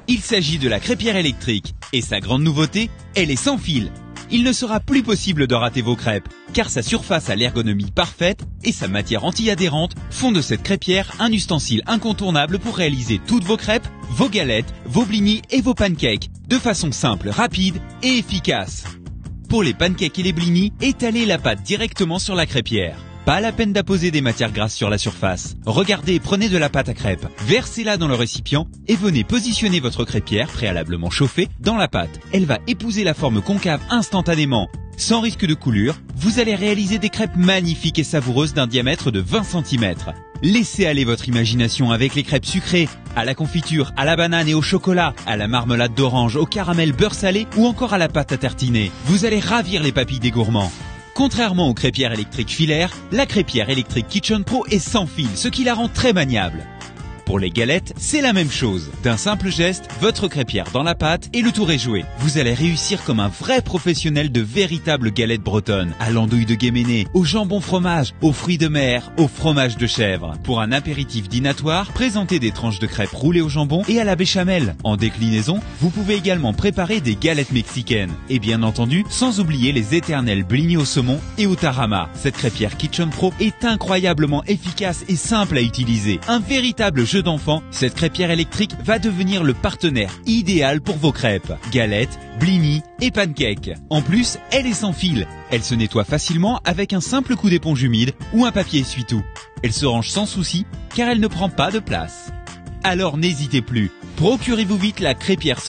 Il s'agit de la crêpière électrique et sa grande nouveauté, elle est sans fil. Il ne sera plus possible de rater vos crêpes car sa surface a l'ergonomie parfaite et sa matière anti-adhérente font de cette crêpière un ustensile incontournable pour réaliser toutes vos crêpes, vos galettes, vos blinis et vos pancakes de façon simple, rapide et efficace. Pour les pancakes et les blinis, étalez la pâte directement sur la crêpière. Pas la peine d'apposer des matières grasses sur la surface. Regardez et prenez de la pâte à crêpes. Versez-la dans le récipient et venez positionner votre crêpière préalablement chauffée dans la pâte. Elle va épouser la forme concave instantanément. Sans risque de coulure, vous allez réaliser des crêpes magnifiques et savoureuses d'un diamètre de 20 cm. Laissez aller votre imagination avec les crêpes sucrées, à la confiture, à la banane et au chocolat, à la marmelade d'orange, au caramel beurre salé ou encore à la pâte à tartiner. Vous allez ravir les papilles des gourmands. Contrairement aux crêpières électriques filaires, la crêpière électrique Kitchen Pro est sans fil, ce qui la rend très maniable. Pour les galettes, c'est la même chose. D'un simple geste, votre crêpière dans la pâte et le tour est joué. Vous allez réussir comme un vrai professionnel de véritables galettes bretonnes, à l'andouille de Guéméné, au jambon fromage, aux fruits de mer, au fromage de chèvre. Pour un apéritif dînatoire, présentez des tranches de crêpes roulées au jambon et à la béchamel. En déclinaison, vous pouvez également préparer des galettes mexicaines. Et bien entendu, sans oublier les éternels blinis au saumon et au tarama. Cette crêpière Kitchen Pro est incroyablement efficace et simple à utiliser. Un véritable jeu d'enfant, cette crêpière électrique va devenir le partenaire idéal pour vos crêpes, galettes, blinis et pancakes. En plus, elle est sans fil. Elle se nettoie facilement avec un simple coup d'éponge humide ou un papier essuie-tout. Elle se range sans souci car elle ne prend pas de place. Alors n'hésitez plus, procurez-vous vite la crêpière